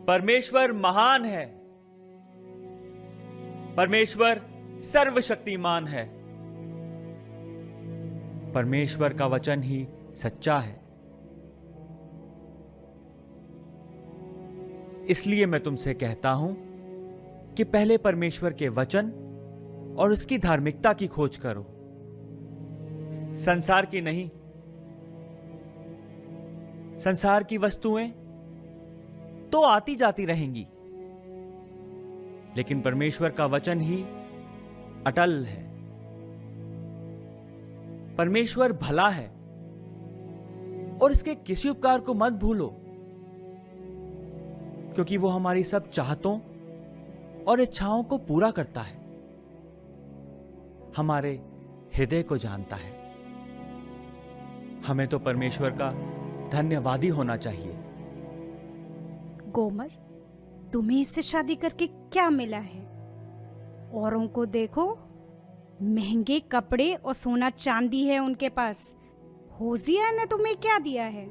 परमेश्वर महान है, परमेश्वर सर्वशक्तिमान है, परमेश्वर का वचन ही सच्चा है। इसलिए मैं तुमसे कहता हूं कि पहले परमेश्वर के वचन और उसकी धार्मिकता की खोज करो, संसार की नहीं। संसार की वस्तुएं तो आती जाती रहेंगी, लेकिन परमेश्वर का वचन ही अटल है। परमेश्वर भला है और इसके किसी उपकार को मत भूलो, क्योंकि वो हमारी सब चाहतों और इच्छाओं को पूरा करता है, हमारे हृदय को जानता है। हमें तो परमेश्वर का धन्यवादी होना चाहिए। गोमर, तुम्हें इससे शादी करके क्या मिला है? औरों को देखो, महंगे कपड़े और सोना चांदी है उनके पास। होजिया ने तुम्हें क्या दिया है?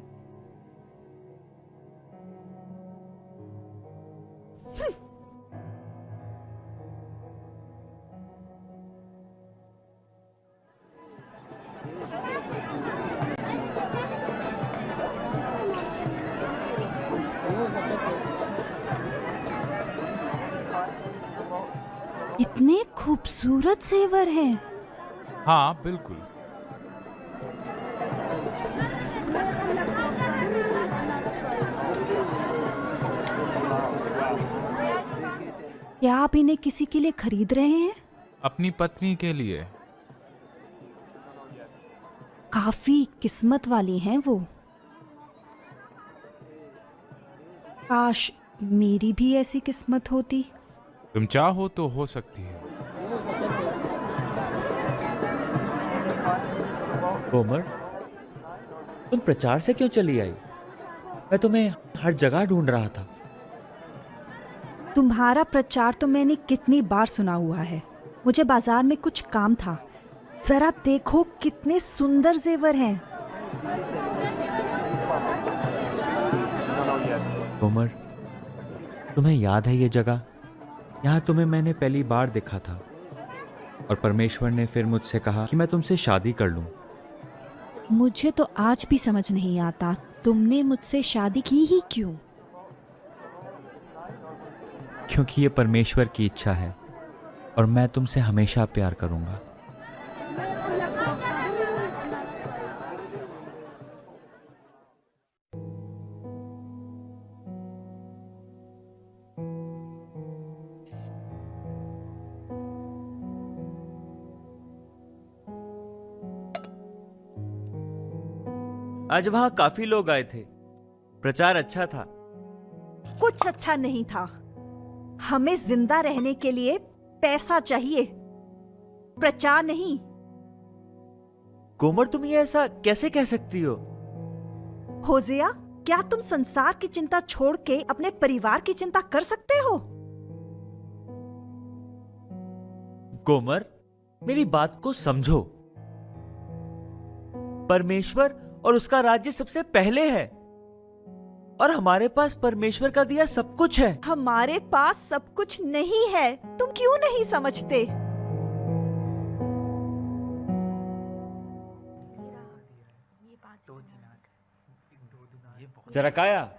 इतने खूबसूरत जेवर हैं। हाँ बिल्कुल। क्या आप इन्हें किसी के लिए खरीद रहे हैं? अपनी पत्नी के लिए। काफी किस्मत वाली हैं वो। काश मेरी भी ऐसी किस्मत होती। तुम चाहो तो हो सकती है। गोमर, तुम प्रचार से क्यों चली आई? मैं तुम्हें हर जगह ढूंढ रहा था। तुम्हारा प्रचार तो मैंने कितनी बार सुना हुआ है। मुझे बाजार में कुछ काम था। जरा देखो कितने सुंदर जेवर हैं। गोमर, तुम्हें याद है ये जगह? यहाँ तुम्हें मैंने पहली बार देखा था और परमेश्वर ने फिर मुझसे कहा कि मैं तुमसे शादी कर लूं। मुझे तो आज भी समझ नहीं आता तुमने मुझसे शादी की ही क्यों? क्योंकि ये परमेश्वर की इच्छा है और मैं तुमसे हमेशा प्यार करूंगा। आज वहां काफी लोग आए थे। प्रचार अच्छा था। कुछ अच्छा नहीं था। हमें जिंदा रहने के लिए पैसा चाहिए, प्रचार नहीं। गोमर, तुम ये ऐसा कैसे कह सकती हो? होजिया, क्या तुम संसार की चिंता छोड़ के अपने परिवार की चिंता कर सकते हो? गोमर, मेरी बात को समझो। परमेश्वर और उसका राज्य सबसे पहले है और हमारे पास परमेश्वर का दिया सब कुछ है। हमारे पास सब कुछ नहीं है। तुम क्यों नहीं समझते? जरकाया,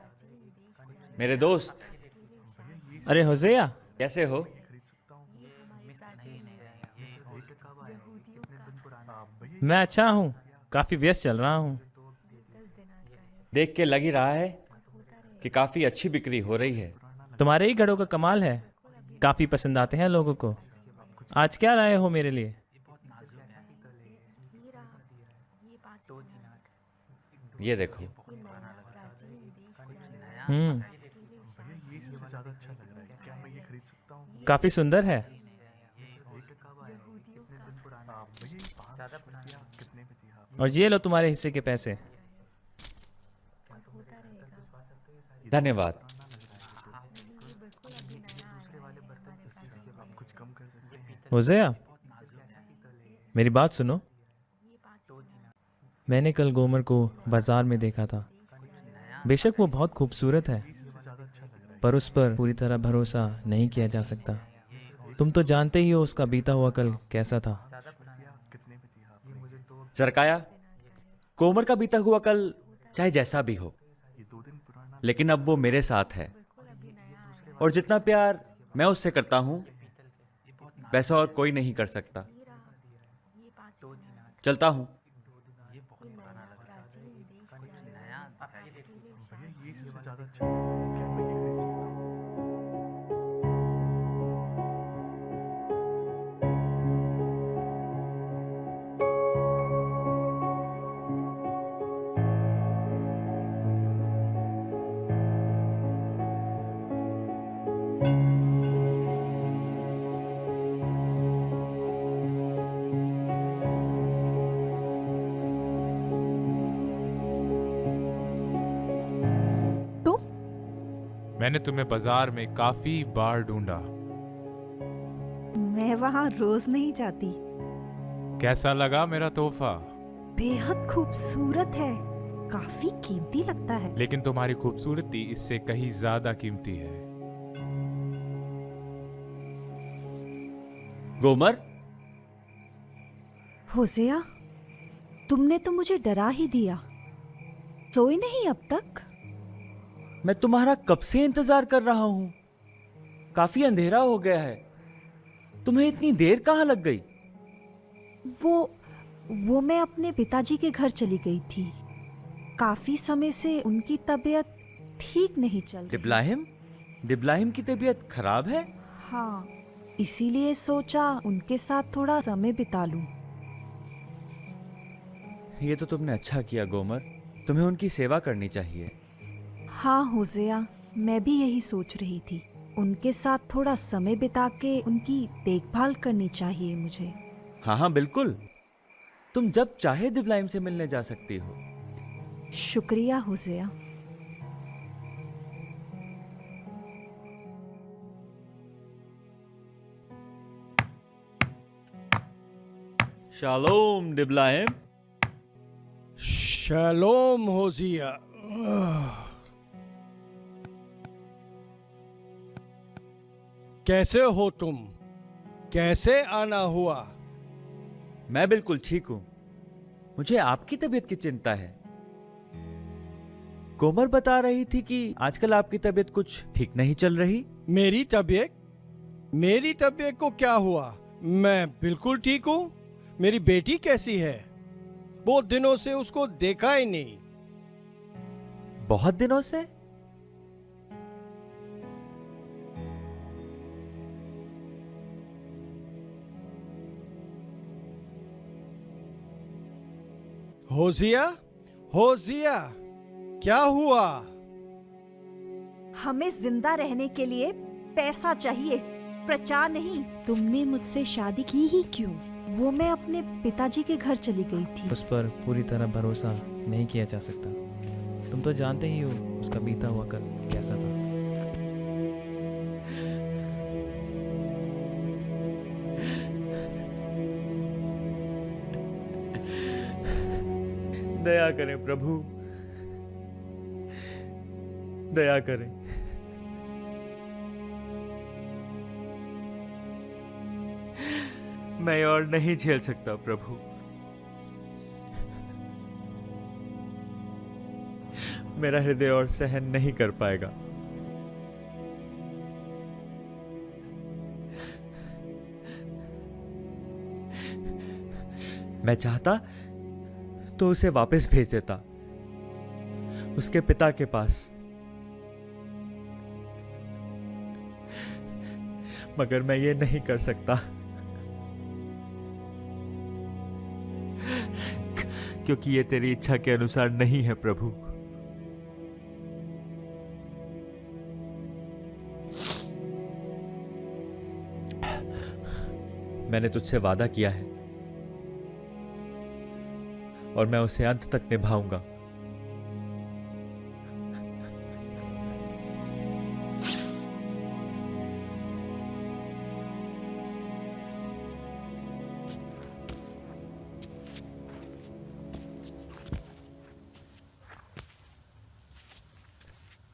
मेरे दोस्त। अरे होसेया, कैसे हो? मैं अच्छा हूँ। काफी व्यस्त चल रहा हूँ। देख के लग ही रहा है कि काफी अच्छी बिक्री हो रही है। तुम्हारे ही घड़ों का कमाल है। काफी पसंद आते हैं लोगों को। आज क्या लाए हो मेरे लिए? ये देखो। काफी सुंदर है। और ये लो तुम्हारे हिस्से के पैसे। धन्यवाद। होसेया, मेरी बात सुनो। मैंने कल गोमर को बाजार में देखा था। बेशक वो बहुत खूबसूरत है, पर उस पर पूरी तरह भरोसा नहीं किया जा सकता। तुम तो जानते ही हो उसका बीता हुआ कल कैसा था। सरकाया, कोमर का बीता हुआ कल चाहे जैसा भी हो, लेकिन अब वो मेरे साथ है और जितना प्यार मैं उससे करता हूं वैसा और कोई नहीं कर सकता। चलता हूं। तुम? मैंने तुम्हें बाजार में काफी बार ढूंढा। मैं वहां रोज नहीं जाती। कैसा लगा मेरा तोहफा? बेहद खूबसूरत है, काफी कीमती लगता है। लेकिन तुम्हारी खूबसूरती इससे कहीं ज्यादा कीमती है। गोमर, होसेया, तुमने तो मुझे डरा ही दिया। सोई नहीं अब तक? मैं तुम्हारा कब से इंतजार कर रहा हूं। काफी अंधेरा हो गया है। तुम्हें इतनी देर कहां लग गई? वो मैं अपने पिताजी के घर चली गई थी। काफी समय से उनकी तबीयत ठीक नहीं चल रही। डिब्लाहिम? डिब्लाहिम की तबीयत खराब है? हाँ, इसीलिए सोचा उनके साथ थोड़ा समय बिता लूं। ये तो तुमने अच्छा किया गोमर। तुम्हें उनकी सेवा करनी चाहिए। हाँ होसेया, मैं भी यही सोच रही थी। उनके साथ थोड़ा समय बिता के उनकी देखभाल करनी चाहिए मुझे। हाँ हाँ बिल्कुल। तुम जब चाहे दिब्लाइम से मिलने जा सकती हो। शुक्रिया होसेया। शालोम डिब्लाइम। शलोम होजिया। कैसे हो तुम? कैसे आना हुआ? मैं बिल्कुल ठीक हूं। मुझे आपकी तबीयत की चिंता है। कोमर बता रही थी कि आजकल आपकी तबीयत कुछ ठीक नहीं चल रही। मेरी तबीयत? मेरी तबीयत को क्या हुआ? मैं बिल्कुल ठीक हूँ। मेरी बेटी कैसी है? बहुत दिनों से उसको देखा ही नहीं। बहुत दिनों से? होजिया, होजिया, क्या हुआ? हमें जिंदा रहने के लिए पैसा चाहिए, प्रचार नहीं। तुमने मुझसे शादी की ही क्यों? वो मैं अपने पिताजी के घर चली गई थी। उस पर पूरी तरह भरोसा नहीं किया जा सकता। तुम तो जानते ही हो उसका बीता हुआ कल कैसा था। दया करें प्रभु, दया करें। मैं और नहीं झेल सकता प्रभु। मेरा हृदय और सहन नहीं कर पाएगा। मैं चाहता तो उसे वापस भेज देता उसके पिता के पास, मगर मैं ये नहीं कर सकता क्योंकि ये तेरी इच्छा के अनुसार नहीं है प्रभु। मैंने तुझसे वादा किया है और मैं उसे अंत तक निभाऊंगा।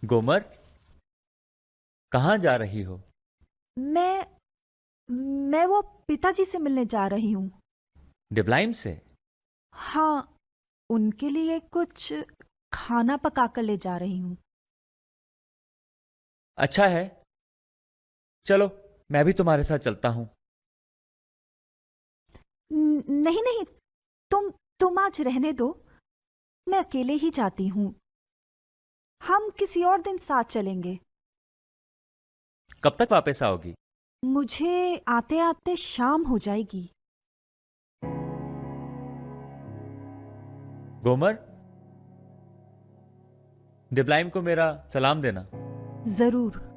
गोमर, कहाँ जा रही हो? मैं वो पिताजी से मिलने जा रही हूँ। डिब्लाइम से? हाँ, उनके लिए कुछ खाना पका कर ले जा रही हूँ। अच्छा है, चलो मैं भी तुम्हारे साथ चलता हूँ। नहीं नहीं, तुम आज रहने दो, मैं अकेले ही जाती हूँ। हम किसी और दिन साथ चलेंगे। कब तक वापस आओगी? मुझे आते आते शाम हो जाएगी। गोमर, डिब्लाइम को मेरा सलाम देना। जरूर।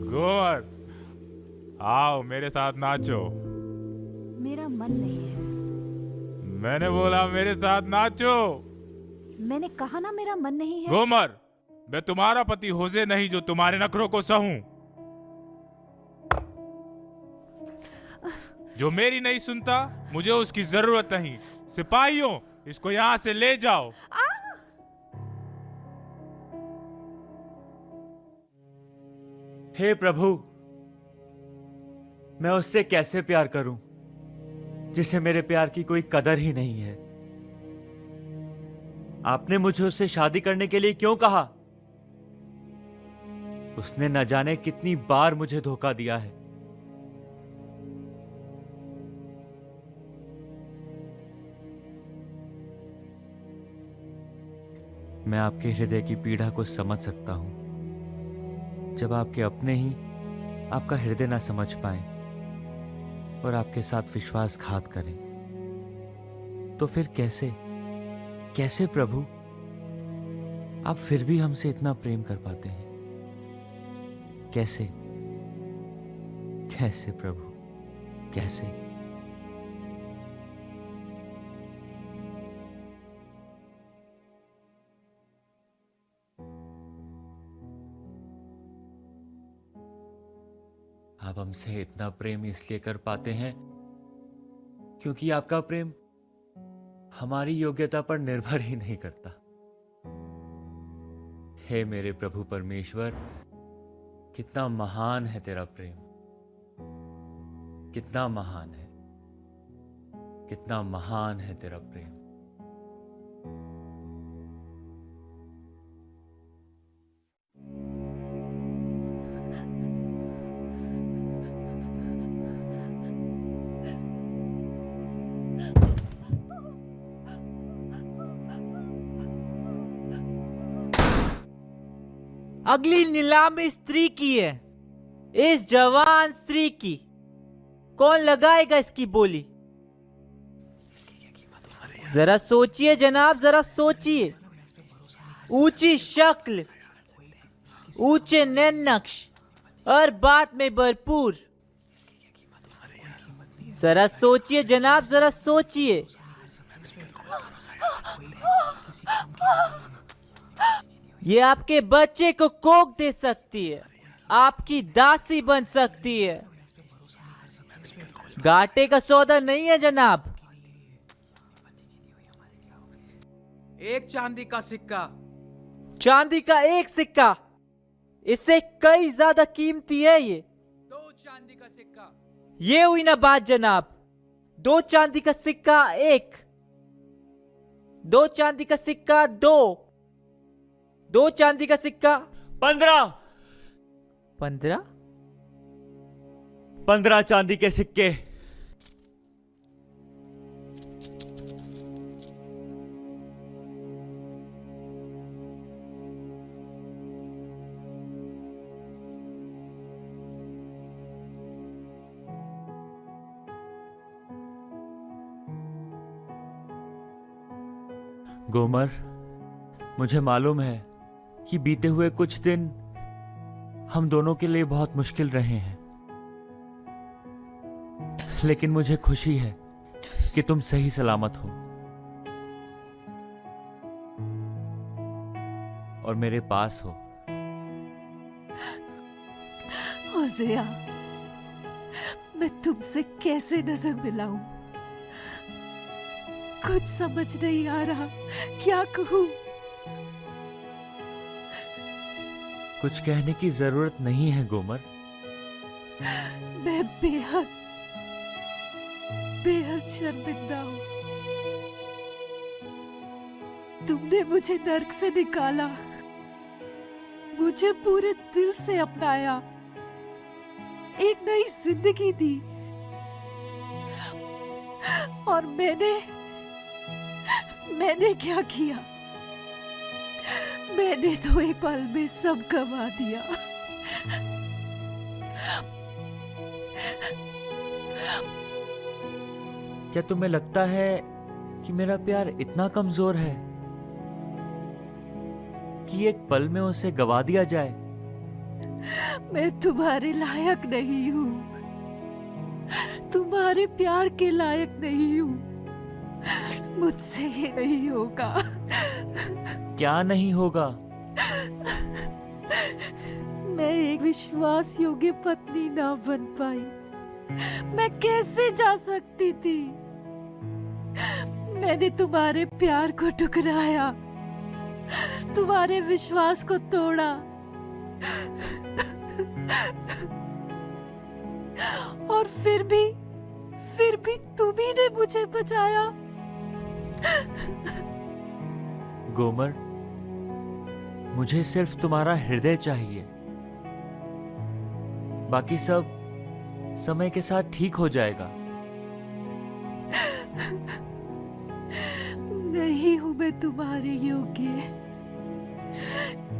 गोमर, आओ मेरे साथ नाचो। मेरा मन नहीं है। मैंने बोला मेरे साथ नाचो। मैंने कहा ना मेरा मन नहीं है। गोमर, मैं तुम्हारा पति होजे नहीं जो तुम्हारे नखरों को सहूं। जो मेरी नहीं सुनता, मुझे उसकी जरूरत नहीं। सिपाहियों, इसको यहां से ले जाओ। हे प्रभु, मैं उससे कैसे प्यार करूं जिसे मेरे प्यार की कोई कदर ही नहीं है। आपने मुझे उससे शादी करने के लिए क्यों कहा? उसने न जाने कितनी बार मुझे धोखा दिया है। मैं आपके हृदय की पीड़ा को समझ सकता हूं, जब आपके अपने ही आपका हृदय ना समझ पाए और आपके साथ विश्वासघात करें, तो फिर कैसे प्रभु आप फिर भी हमसे इतना प्रेम कर पाते हैं? कैसे कैसे प्रभु, कैसे? आप हमसे इतना प्रेम इसलिए कर पाते हैं क्योंकि आपका प्रेम हमारी योग्यता पर निर्भर ही नहीं करता। हे मेरे प्रभु परमेश्वर, कितना महान है तेरा प्रेम, कितना महान है, कितना महान है तेरा प्रेम। अगली नीलामी स्त्री की है, इस जवान स्त्री की। कौन लगाएगा इसकी बोली? जरा सोचिए जनाब, जरा सोचिए। ऊंची शक्ल, ऊंचे नैन नक्श और बात में भरपूर। जरा सोचिए जनाब, जरा सोचिए। ये आपके बच्चे को कोख दे सकती है, आपकी दासी बन सकती है। घाटे का सौदा नहीं है जनाब। एक चांदी का सिक्का। चांदी का एक सिक्का, इससे कई ज्यादा कीमती है ये। 2 चांदी का सिक्का। ये हुई ना बात जनाब। 2 चांदी का सिक्का 1, 2 चांदी का सिक्का 2, 2 चांदी का सिक्का 15 15। 15 चांदी के सिक्के। गोमर, मुझे मालूम है कि बीते हुए कुछ दिन हम दोनों के लिए बहुत मुश्किल रहे हैं, लेकिन मुझे खुशी है कि तुम सही सलामत हो और मेरे पास हो। होज़िया, मैं तुमसे कैसे नजर मिलाऊं? कुछ समझ नहीं आ रहा, क्या कहूं? कुछ कहने की जरूरत नहीं है गोमर। मैं बेहद बेहद शर्मिंदा हूं। तुमने मुझे नर्क से निकाला, मुझे पूरे दिल से अपनाया, एक नई जिंदगी दी, और मैंने क्या किया? मैंने तो एक पल में सब गवा दिया। क्या तुम्हें लगता है कि मेरा प्यार इतना कमजोर है कि एक पल में उसे गवा दिया जाए? मैं तुम्हारे लायक नहीं हूँ, तुम्हारे प्यार के लायक नहीं हूँ। मुझसे ये नहीं होगा। क्या नहीं होगा? मैं एक विश्वास योग्य पत्नी ना बन पाई। मैं कैसे जा सकती थी? मैंने तुम्हारे प्यार को ठुकराया, तुम्हारे विश्वास को तोड़ा, और फिर भी तुम ही ने मुझे बचाया। गोमर, मुझे सिर्फ तुम्हारा हृदय चाहिए, बाकी सब समय के साथ ठीक हो जाएगा। नहीं हूं मैं तुम्हारे योग्य,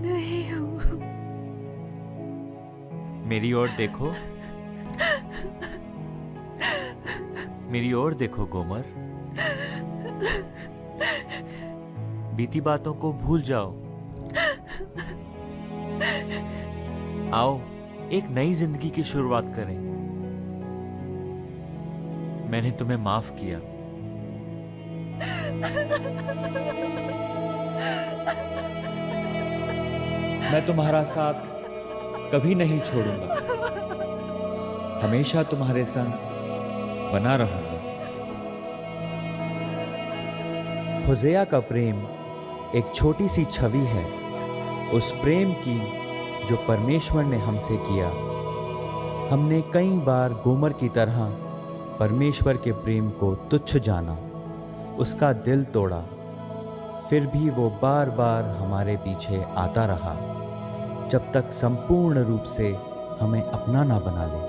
नहीं हूं। मेरी ओर देखो, मेरी ओर देखो गोमर। बीती बातों को भूल जाओ। आओ एक नई जिंदगी की शुरुआत करें। मैंने तुम्हें माफ किया। मैं तुम्हारा साथ कभी नहीं छोड़ूंगा, हमेशा तुम्हारे संग बना रहूंगा। होज़िया का प्रेम एक छोटी सी छवि है उस प्रेम की जो परमेश्वर ने हमसे किया। हमने कई बार गोमर की तरह परमेश्वर के प्रेम को तुच्छ जाना, उसका दिल तोड़ा, फिर भी वो बार बार हमारे पीछे आता रहा जब तक संपूर्ण रूप से हमें अपना ना बना ले।